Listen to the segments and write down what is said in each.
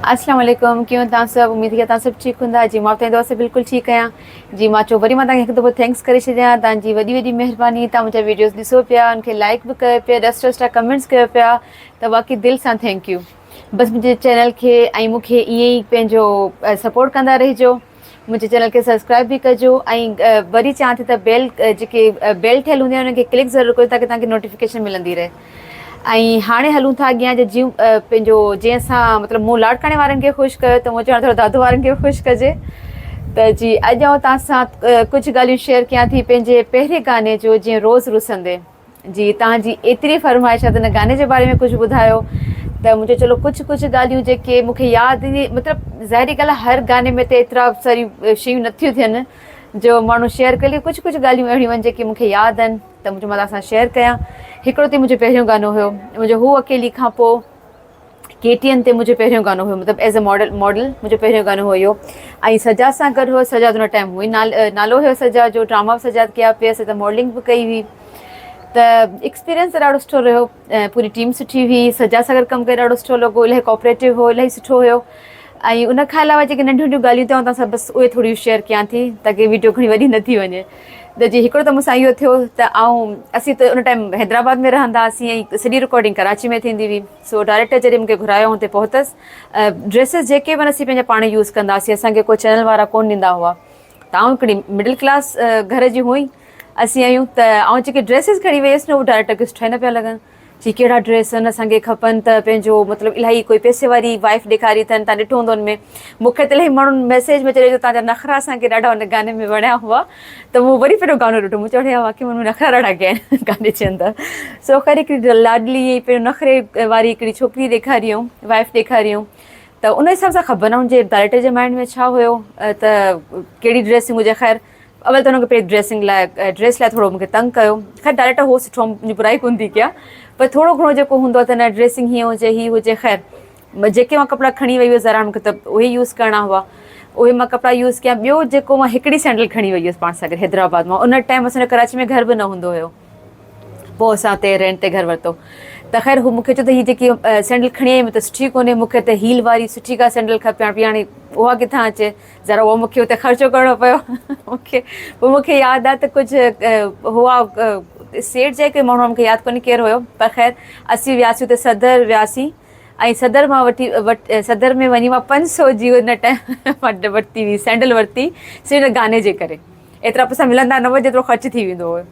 अस्सलाम वालेकुम। क्यों तव्हां सब? उम्मीद है तव्हां सब ठीक हूंदा। जी मां तव्हांजी दुआ से बिल्कुलु ठीकु आहियां। जी मां चयो वरी मां तव्हांखे हिकु दफ़ो थैंक्स करे छॾियां। तव्हांजी वॾी वॾी महिरबानी। तव्हां मुंहिंजा वीडियोस ॾिसो पिया, उनखे लाइक बि कयो पिया, डस्ट कमेंट्स कयो पिया, त बाक़ी दिलि सां थैंक यू। बसि मुंहिंजे चैनल खे ऐं मूंखे ईअं ई पंहिंजो सपोर्ट कंदा रहिजो। मुंहिंजे चैनल खे सब्सक्राइब बि कजो ऐं वरी चाहियां थी त बेल जेके बेल ठहियल हूंदी आहे उनखे क्लिक ज़रूरु कयो ताकी तव्हांखे नोटिफिकेशन मिलंदी रहे। ऐं हाणे हलूं था अॻियां जे जीअं पंहिंजो जीअं असां मतिलबु मूं लाड़काणे वारनि खे ख़ुशि कयो त मूं चवां थोरो दादू वारनि खे ख़ुशि कजे। त जी अॼु आउं तव्हां सां कुझु ॻाल्हियूं शेयर कयां थी पंहिंजे पहिरें गाने जो, जीअं रोज़ रुसंदे। जी तव्हांजी एतिरी फरमाइश आहे त हिन गाने जे बारे में कुझु ॿुधायो। त मुंहिंजो चलो कुझु ॻाल्हियूं जेके मूंखे यादि ईंदी, मतिलबु ज़ाहिरी ॻाल्हि आहे हर गाने में त एतिरा सारियूं शयूं नथियूं थियनि जो माण्हू शेयर करे। कुझु ॻाल्हियूं अहिड़ियूं आहिनि जेके मूंखे यादि आहिनि त मुंहिंजो मां तव्हां सां शेयर कयां। हिकिड़ो त मुंहिंजो पहिरियों गानो हुयो मुंहिंजो हू अकेली खां पोइ KTN ते मुंहिंजो पहिरियों गानो हुयो, मतिलबु एज़ अ मॉडल मुंहिंजो पहिरियों गानो हुयो। ऐं सजाद सां गॾु हुयो। सजाद हुन टाइम हुई नालो हुयो सजाद जो, ड्रामा बि सजाद कया पियसि, त मॉडलिंग बि कई हुई। त एक्सपीरियंस त ॾाढो सुठो रहियो। पूरी टीम सुठी हुई। सजाद सां गॾु कमु करे ॾाढो सुठो लॻो। इलाही कोऑपरेटिव हो, इलाही सुठो हुयो। ऐं उन खां अलावा जेके नंढियूं नंढियूं ॻाल्हियूं अथव तव्हां सां बसि उहे थोरियूं शेयर कयां थी ताकी वीडियो खणी वॾी न थी वञे। त जी हिकिड़ो त मूंसां इहो थियो त असीं त उन टाइम हैदराबाद में रहंदा हुआसीं ऐं सॼी रिकॉर्डिंग कराची में थींदी हुई। सो डायरेक्टर जॾहिं मूंखे घुरायो हुते पहुतसि। ड्रेसिस जेके बि असीं पंहिंजा पाण यूज़ कंदा हुआसीं, असांखे कोई चैनल वारा कोन ॾींदा हुआ। त हिकिड़ी मिडिल क्लास घर जी हुई असीं आहियूं। त जेके ड्रेसिस खणी वई हुअसि न उहे डायरेक्टर खे सुठा न पिया लॻनि। जी कहिड़ा ड्रेस आहिनि, असांखे खपनि त पंहिंजो मतिलबु इलाही कोई पैसे वारी वाइफ ॾेखारी अथनि, तव्हां ॾिठो हूंदो हुनमें। मूंखे त इलाही माण्हुनि मैसेज में चयो जो तव्हांजा नख़रा असांखे ॾाढा हुन गाने में वणिया हुआ। त मूं वरी पहिरियों गानो ॾिठो, मूं चयो वाक़ई हुन में नख़रा ॾाढा कया आहिनि गाने जे अंदरि। सो ख़ैर हिकिड़ी लाडली पहिरियों नख़रे वारी हिकिड़ी छोकिरी ॾेखारियऊं, वाइफ ॾेखारियऊं। त उन हिसाब सां ख़बर न हुजे डायरेक्टर जे माइंड में छा हुयो त कहिड़ी ड्रेसिंग हुजे। ख़ैर अवल त हुनखे पहिरीं ड्रेस लाइ थोरो मूंखे तंग कयो। ख़ैर डायरेक्टर हो सुठो, मुंहिंजी बुराई कोन थी कयां, पर थोरो घणो जेको हूंदो आहे त न ड्रेसिंग हीअं हुजे हीअ हुजे। ख़ैर जेके मां कपिड़ा खणी वई हुअसि ज़रा मूंखे त उहे यूज़ करणा हुआ, उहे मां कपिड़ा यूज़ कया। ॿियो जेको मां हिकिड़ी सैंडल खणी वई हुअसि पाण सां गॾु हैदराबाद मां। उन टाइम असांजो कराची में घर बि न हूंदो हुयो, पोइ असां हुते रेंट ते घरु वरितो। त ख़ैर हू मूंखे चयो त हीअ जेकी सैंडल खणी आई त सुठी कोन्हे, मूंखे त हील वारी सुठी का सैंडल खपे। हाणे उहा किथां अचे, ज़रा उहो मूंखे हुते ख़र्चो करिणो पियो मूंखे। पोइ मूंखे यादि आहे त कुझु हुआ सेठ जेके माण्हू मूंखे यादि कोन्हे केरु हुयो, पर ख़ैर असीं वियासीं हुते सदर वियासीं ऐं सदर मां सदर में वञी मां 500 जी हुन टाइम वरिती हुई सैंडल वरिती सिर्फ़ु गाने जे करे। एतिरा पैसा मिलंदा न हुआ जेतिरो ख़र्चु थी वेंदो हुयो।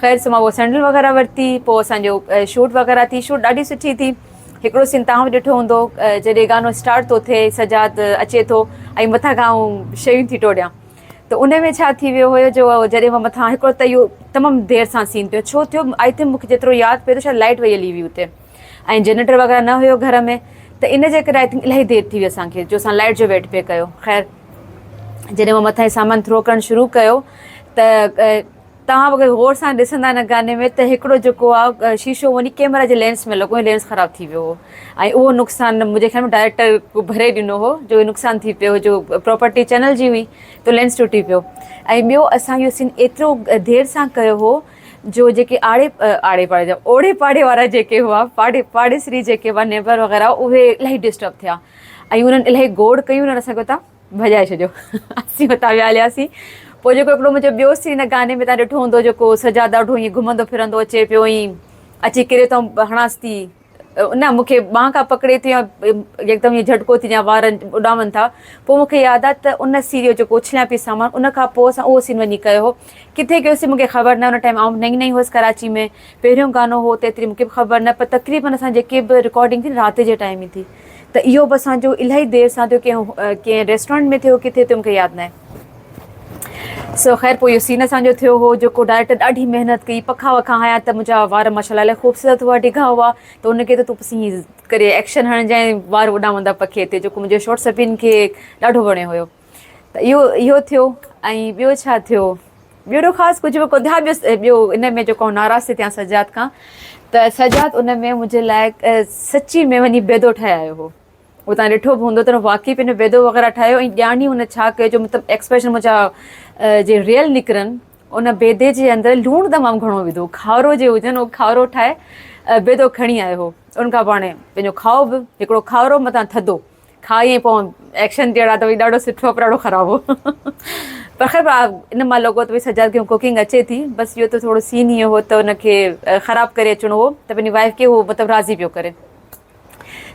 ख़ैर सो मां उहा सैंडल वग़ैरह वरिती। पोइ असांजो शूट वग़ैरह थी, शूट ॾाढी सुठी थी। हिकिड़ो सीन तव्हां बि ॾिठो हूंदो जॾहिं गानो स्टार्ट थो थिए, सजाद अचे थो ऐं मथां खां शयूं थी टोड़ियां। त उन में छा थी वियो हुयो जो जॾहिं मां मथां हिकिड़ो त इहो तमामु देरि सां सीन थियो। छो थियो आई थिंक मूंखे जेतिरो यादि पियो त शायदि लाइट वई हली हुई हुते ऐं जनरेटर वग़ैरह न हुयो घर में। त इन जे करे आई थिंक इलाही देरि थी हुई असांखे जो असां लाइट जो वेट पिया कयो। ख़ैर जॾहिं मां मथां सामान थ्रो करणु शुरू कयो त तव्हां अगरि गौर सां ॾिसंदा हिन गाने में त हिकिड़ो जेको आहे शीशो वञी कैमरा जे लेंस में लॻो ऐं लेंस ख़राबु थी वियो हो। ऐं उहो नुक़सानु मुंहिंजे ख़्याल में डायरेक्टर भरे ॾिनो हो जो नुक़सानु थी पियो जो प्रॉपर्टी चैनल जी हुई त लेंस टुटी पियो। ऐं ॿियो असां इहो सीन एतिरो देरि सां कयो हो जो जेके आड़े पाड़े जा ओड़े पाड़े वारा जेके हुआ पाड़ेसरी जेके हुआ नेबर वग़ैरह उहे इलाही डिस्टर्ब थिया ऐं उन्हनि इलाही गोड़ कयूं उन्हनि असांखे हुतां भॼाए छॾियो असीं हुतां विया हलियासीं। पोइ जेको हिकिड़ो मुंहिंजो ॿियो सीन गाने में तव्हां ॾिठो हूंदो जेको सजाद ॾाढो ईअं घुमंदो फिरंदो अचे पियो ईं अची किरे थो हणासि थी न मूंखे ॿांह खां पकिड़े थी या हिकदमि ईअं झटको थी या वार उॾामनि था। पोइ मूंखे यादि आहे त उन सीरियो जेको उछलिया पई सामान उन खां पोइ असां उहो सीन वञी कयो हो। किथे कयोसीं मूंखे ख़बर न, हुन टाइम आउं नई नई हुअसि कराची में, पहिरियों गानो हो त एतिरी मूंखे बि ख़बर न, पर तक़रीबन असां जेके बि रिकॉर्डिंग थी राति जे टाइम ई थी। त इहो बि असांजो इलाही देरि सां थियो, कंहिं रेस्टोरेंट में थियो किथे थियो मूंखे यादि न आहे। सो ख़ैर पोइ इहो सीन असांजो थियो हो जेको डायरेक्टर ॾाढी महिनत कई, पखा वखा हया त मुंहिंजा वार माशाल्लाह इलाही ख़ूबसूरत हुआ, डिघा हुआ। त उनखे त तूं हीअं करे एक्शन हणजांइ वार उॾामंदा पखे ते, जेको मुंहिंजे शॉर्ट सभिनि खे ॾाढो वणियो हुयो। त इहो थियो। ऐं ॿियो छा थियो, ॿियो ख़ासि कुझु बि कोन। हा ॿियो इन में जेको नाराज़ थी थियां सजाद खां, त सजाद उन में मुंहिंजे लाइ सची में वञी बेदो ठाहियो हो। उहो तव्हां ॾिठो बि हूंदो त वाक़ई पंहिंजो बेदो वग़ैरह ठाहियो ऐं ॼाणी हुन छा कयो जो मतिलबु एक्सप्रेशन मुंहिंजा जे रियल निकिरनि। उन बेदे जे अंदरि लूणु तमामु घणो विधो, खारो जे हुजनि उहो खारो ठाहे बेदो खणी आयो हो। उनखां पोइ हाणे पंहिंजो खाओ बि, हिकिड़ो खारो मथां थधो खाई पोइ एक्शन जहिड़ा त भई ॾाढो सुठो पर ॾाढो ख़राबु हो पर ख़ैर इन मां लॻो त भई सजाद खे कुकिंग अचे थी, बसि इहो त थोरो सीन इहो हो त हुनखे ख़राबु करे अचिणो हो त पंहिंजी वाइफ खे उहो मतिलबु राज़ी पियो करे।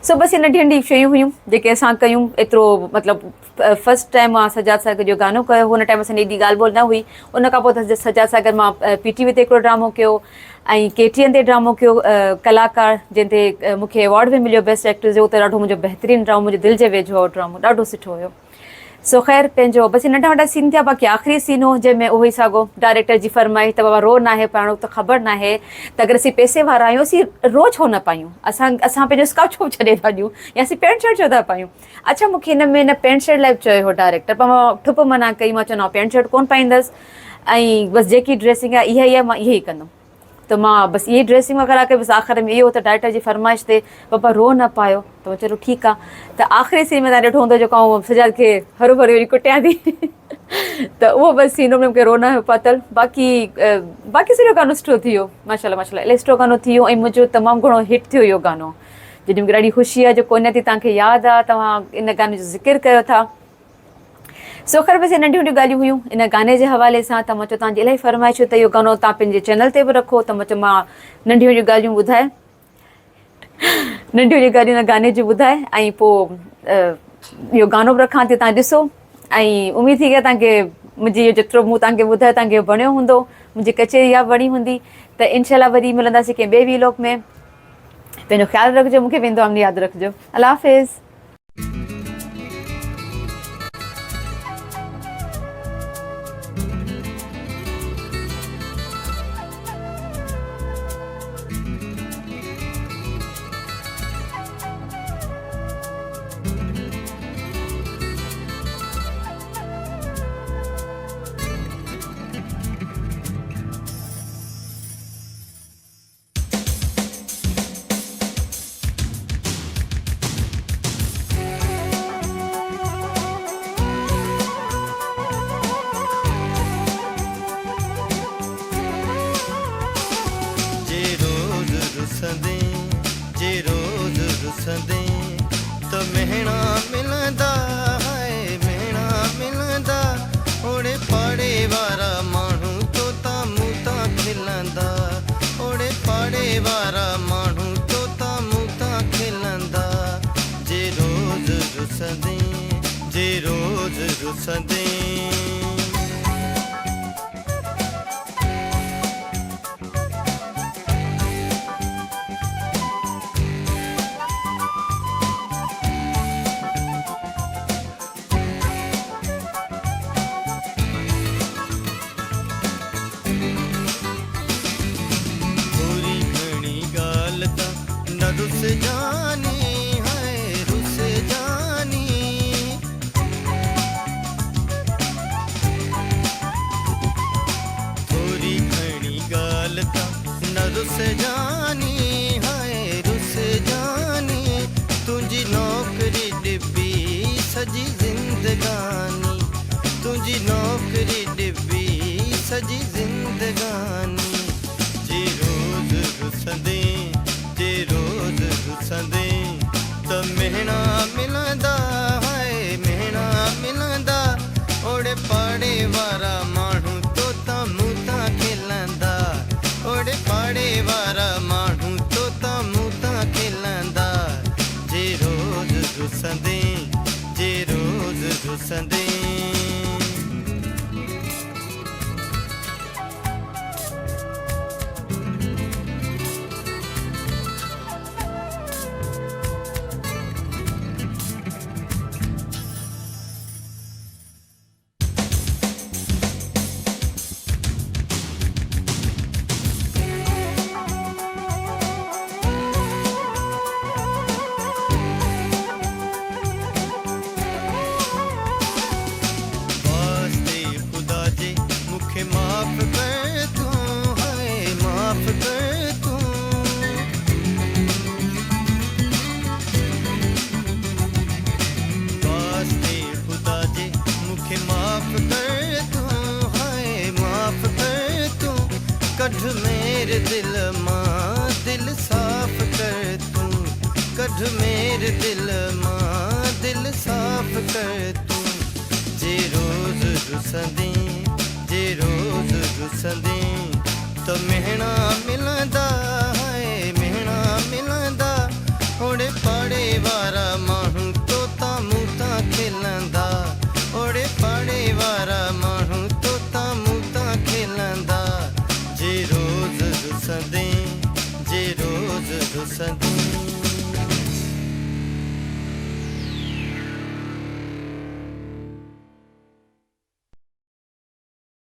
सो बसि नंढी नंढी शयूं हुयूं जेके असां कयूं। एतिरो मतिलबु फस्ट टाइम मां सजाद सागर जो गानो कयो, हुन टाइम असांजी एॾी ॻाल्हि ॿोल न हुई। उन खां पोइ त सजाद सागर मां PTV ते हिकिड़ो ड्रामो कयो ऐं KTN ते ड्रामो कयो, कलाकार जंहिं ते मूंखे अवॉर्ड बि मिलियो बेस्ट एक्ट्रेस जो। त ॾाढो मुंहिंजो बहितरीनु ड्रामो, मुंहिंजे दिलि जे वेझो हो ड्रामो, ॾाढो सुठो हुयो। सो ख़ैर पंहिंजो बसि नंढा नंढा सीन थिया। बाक़ी आख़िरी सीन हो जंहिंमें उहो ई साॻो डायरेक्टर जी फरमाई त बाबा रो न आहे पाणो त ख़बर न आहे त अगरि असीं पैसे वारा आहियूं असीं रो छो न पायूं, असां पंहिंजो स्कार्फ छो छॾे था ॾियूं या असीं पैंट शर्ट छो था पायूं। अच्छा मूंखे हिन में पैंट शर्ट लाइ चयो हो डायरेक्टर, पर मां ठुप मना कई। मां चयो न पैंट शर्ट कोन पाईंदसि ऐं बसि जेकी ड्रेसिंग आहे इहा ई आहे, मां इहा ई कंदुमि। त मां बसि इहा ड्रेसिंग वग़ैरह कई। बसि आख़िर में इहो त डायरेक्टर जी फरमाइश ते बाबा रो न पायो त मां चलो ठीकु आहे। त आख़िरी सीन में तव्हां ॾिठो हूंदो जेको आउं सजाद खे हरू भरू वरी कुटियां थी त उहो बसि सीन में मूंखे रो न पातल। बाक़ी सॼो गानो सुठो थी वियो, माशाल्लाह माशाल्लाह इलाही सुठो गानो थी वियो ऐं मुंहिंजो तमामु घणो हिट थियो इहो गानो, जॾहिं मूंखे ॾाढी ख़ुशी आहे। जेको अञा थी तव्हांखे यादि आहे, तव्हां इन गाने जो ज़िक्र कयो था। सो ख़ैर बसि नंढियूं नंढियूं ॻाल्हियूं हुयूं इन गाने जे हवाले सां। त मां चयो तव्हांजी इलाही फ़रमाइशूं त इहो गानो तव्हां पंहिंजे चैनल ते बि रखो। त मां चयो मां नंढियूं नंढियूं ॻाल्हियूं ॿुधाए नंढियूं नंढियूं ॻाल्हियूं हिन गाने जूं ॿुधाए ऐं पोइ इहो गानो बि रखां थी, तव्हां ॾिसो। ऐं उमेद थी की तव्हांखे मुंहिंजी इहो जेतिरो मूं तव्हांखे ॿुधायो तव्हांखे वणियो हूंदो, मुंहिंजी कचेरी इहा वणी हूंदी। त इनशाला वरी मिलंदासीं कंहिं ॿिए व्लॉग में। पंहिंजो ख़्यालु रखिजो, मूंखे वेंदो आहे यादि रखिजो। अल्लाह हाफ़िज़। जे रोज़ रुसंदे तो महणा मिलंदा है, महणा मिलंदा। ओड़े पाड़े वारा माण्हू तोता मूता खिलंदा, ओड़े पाड़े वारा माण्हू तोता मूता खिलंदा। जे रोज़ रुसंदे, जे रोज़ रुसंदे। रुस जानी है, रुस जानी। थोड़ी घणी गाल ता न रुस जानी है, रुस जानी। तुझी नौकरी डिब्बी सजी जिंदगानी, तुझी नौकरी डिब्बी सजी जिंदगानी। जे रोज़ रुसंदे, जे रोज़ रुसंदे त महणा मिलंदा है, महणा मिलंदा। ओड़े पाड़े वारा माण्हू तोता मूता खिलंदा, ओड़े पाड़े वारा माण्हू तोता मूता खिलंदा। जे रोज़ रुसंदे, जे रोज़ रुसंदे। माफ कर तू है, माफ कर तू। वास्ते खुदा जे मुखे माफ कर तू है, माफ कर तू। कढ मेरे दिल मां दिल साफ कर तू, कढ मेरे दिल मां दिल माफ़ कर तू जे रोज़ रुसंदी जे रोज़ रुसंदी तो मिहणा मिलंदा है मिहणा मिलंदा ओड़े पाड़े वारा माण्हू तोता मूता खिलंदा ओड़े पाड़े वारा माण्हू तोता मूता खिलंदा जे रोज़ रुसंदी जे रोज़ रुसंदी